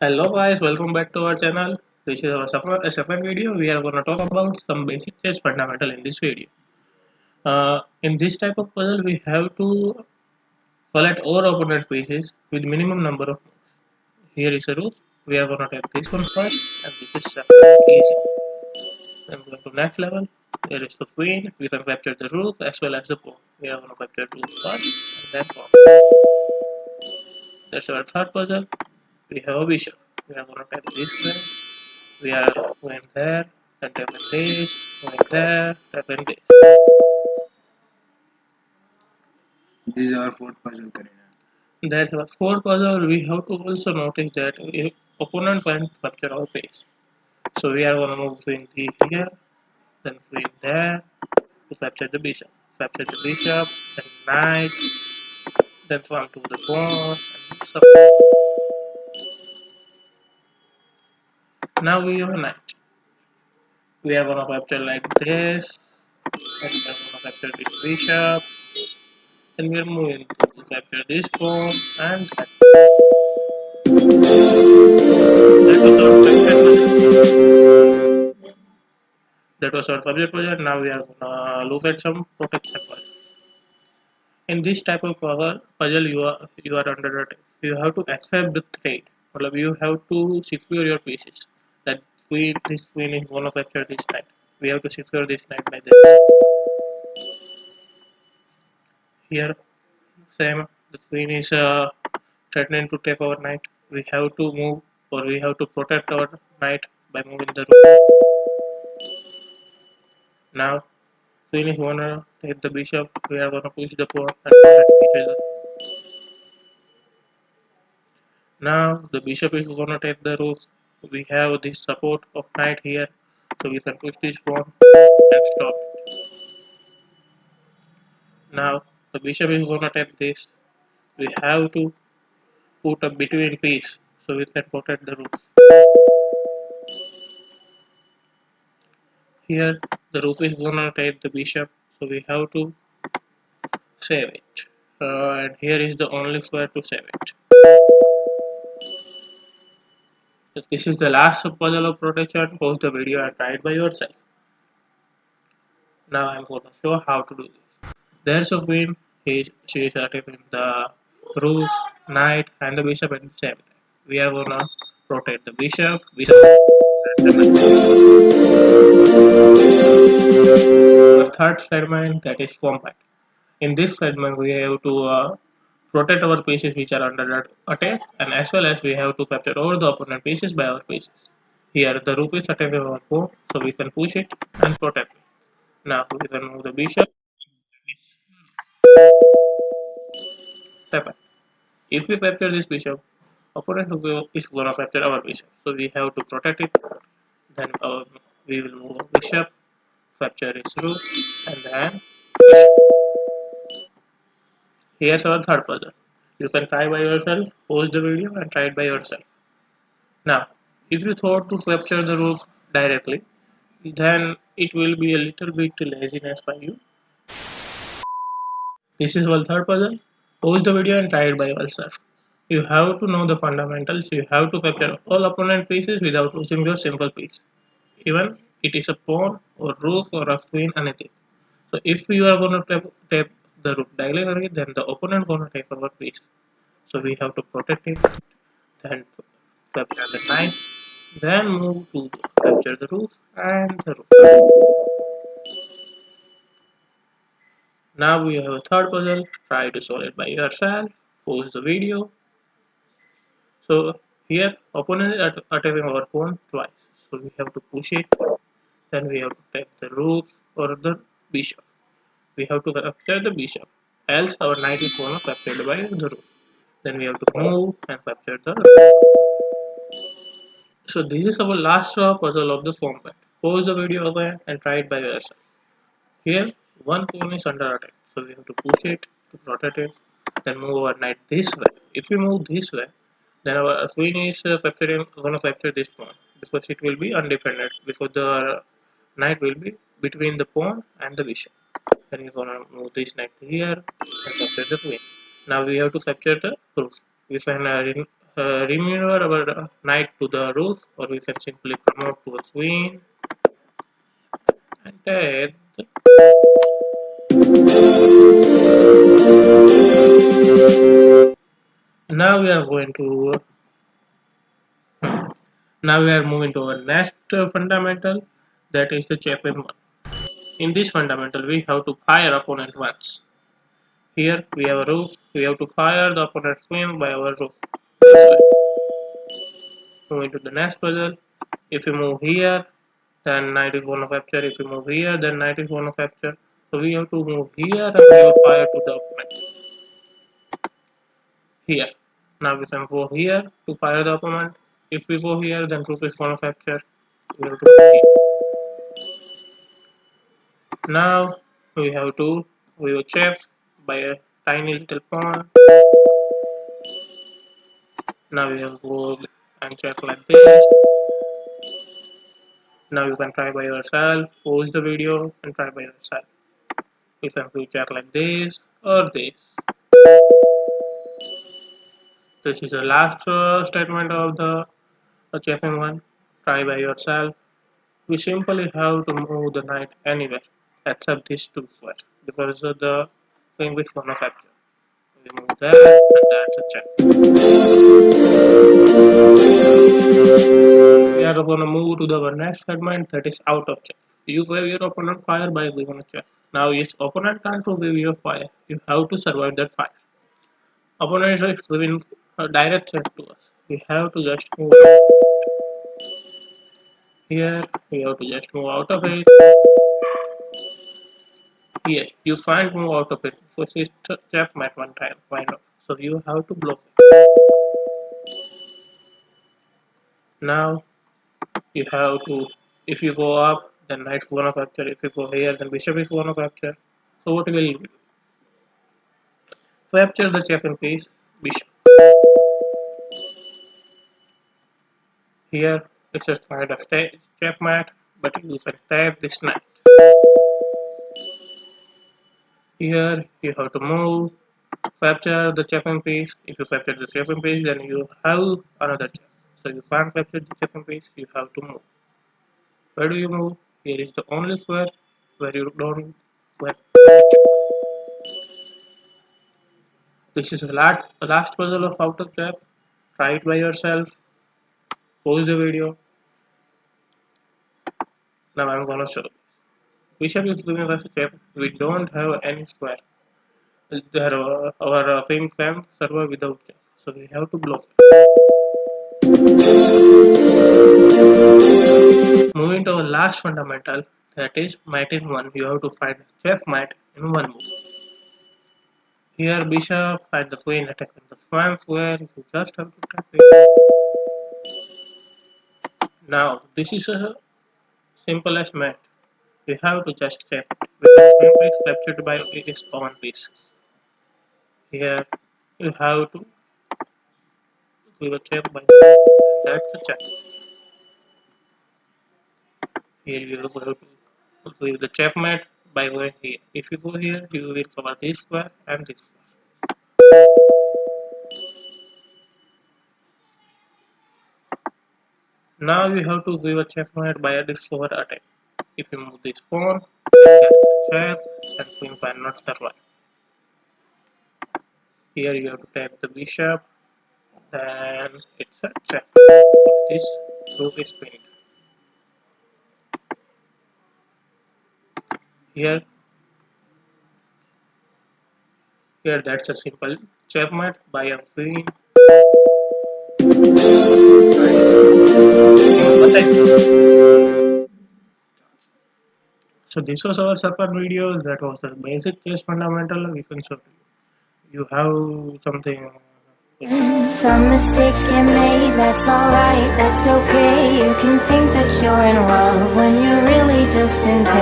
Hello guys, welcome back to our channel. This is our second video. We are going to talk about some basic chess fundamental in this video. In this type of puzzle, we have to collect all opponent pieces with minimum number of moves. Here is a rule. We are going to take this one first, and this is easy. Then going to next level. Here is the queen. We can capture the rook as well as the pawn. We are going to capture rook first, and then pawn. That's our third puzzle. We have a bishop. We are going to take this way. We are going there, and tapping this, going there, tapping this. This is our fourth puzzle, Karina. That's our fourth puzzle. We have to also notice that if opponent can capture our piece. So we are going to move queen here, then queen there to capture the bishop. Capture the bishop, then knight, then come to the pawn, and so. Now we have a knight. We are going to capture like this, and we are going to capture this bishop, and we are moving to capture this pawn and that. That was our subject project. Now we are gonna look at some protection puzzle. In this type of puzzle, you are under attack. You have to accept the threat. Well, you have to secure your pieces. That this queen is gonna capture this knight. We have to secure this knight by this. Here, same. The queen is threatening to take our knight. We have to move, or we have to protect our knight by moving the rook. Now, queen is gonna take the bishop. We are gonna push the pawn and protect each other. Now the bishop is gonna take the rook. We have this support of knight here, so we can push this pawn and stop it. Now the bishop is gonna take this. We have to put a between piece so we can protect the rook. Here the rook is gonna take the bishop, so we have to save it. And here is the only square to save it. So this is the last puzzle of protection. Pause the video and try it by yourself. Now I'm going to show how to do this. There's a queen. She is attacking the rook, knight, and the bishop at the same time. We are gonna rotate the bishop, and the knight. The third segment, that is combat. In this segment, we have to protect our pieces which are under attack, and as well as we have to capture all the opponent pieces by our pieces. Here, the rook is attacking our pawn, so we can push it and protect it. Now we can move the bishop. Step back. If we capture this bishop, opponent is gonna capture our bishop. So we have to protect it. Then we will move our bishop, capture its rook, and then here's our third puzzle. You can try by yourself, pause the video and try it by yourself. Now, if you thought to capture the rook directly, then it will be a little bit laziness by you. This is our third puzzle. Pause the video and try it by yourself. You have to know the fundamentals. You have to capture all opponent pieces without losing your simple piece. Even it is a pawn or rook or a queen, anything. So if you are going to tap the rook diagonally, then the opponent going to take our piece. So we have to protect it, then capture the knight, then move to capture the rook and the rook. Now we have a third puzzle. Try to solve it by yourself. Pause the video. So here opponent is attacking our pawn twice. So we have to push it. Then we have to take the rook or the bishop. We have to capture the bishop. Else our knight is gonna captured by the rook. Then we have to move and capture the rook. So this is our last puzzle of the combat. Pause the video again and try it by yourself. Here one pawn is under attack. So we have to push it to protect it. Then move our knight this way. If we move this way, then our queen is gonna capture this pawn because it will be undefended because the knight will be between the pawn and the bishop. Then we're gonna move this knight here and capture the queen. Now we have to capture the rook. We can remaneuver our knight to the roof, or we can simply promote to a queen and take. Now we are going to now we are moving to our next fundamental, that is the Chapin one. In this fundamental, we have to fire opponent once. Here we have a roof. We have to fire the opponent's queen by our roof. Moving to the next puzzle. If you move here, then knight is gonna capture. If you move here, then knight is gonna capture. So we have to move here and we will fire to the opponent. Here. Now we can go here to fire the opponent. If we go here, then rook is gonna capture. We have to go here. Now we will check by a tiny little pawn. Now we will go and check like this. Now you can try by yourself, pause the video and try by yourself. You can do check like this or this. This is the last statement of the checking one. Try by yourself. We simply have to move the knight anywhere except this two square because of the thing which wanna capture. We move there and that's a check. We are gonna move to the next segment, that is out of check. You wave your opponent fire by giving a check. Now if opponent can't wave your fire, you have to survive that fire. Opponent is giving a direct check to us. We have to just move out. Here we have to just move out of it. Here you can't move out of it because it's checkmate one time, why not? So you have to block it. Now you have to, if you go up, then knight is gonna capture. If you go here, then bishop is gonna capture. So what will you do? Capture the check and piece, bishop. Here it's a kind of checkmate, but you can tap this knight. Here you have to move, capture the check and piece. If you capture the check and piece, then you have another check. So you can't capture the check and piece, you have to move. Where do you move? Here is the only square where you don't where. This is the last puzzle of outer check. Try it by yourself. Pause the video. Now I'm gonna show. Bishop is giving us a check. We don't have any square. Our thing can survive without check. So we have to block it. Moving to our last fundamental, that is mate in one. You have to find checkmate in one move. Here bishop and the queen attacking the flank where you just have to tap it. Now this is a simple as mate. We have to just check it. With the frame is captured by its pawn piece. Here you have to give a check by that's a check. Here you have to give the checkmate by going here. If you go here, you will cover this square and this square. Now you have to give a checkmate by a discover attack. If you move this pawn, that's a check and queen cannot survive. Here you have to tap the bishop, then it's a check. So this rook is pinned. Here that's a simple checkmate by a queen. So this was our second video. That was the basic chess fundamental. We can show to you. You have something. Some mistakes get made, that's alright, that's okay. You can think that you're in love when you're really just in pain.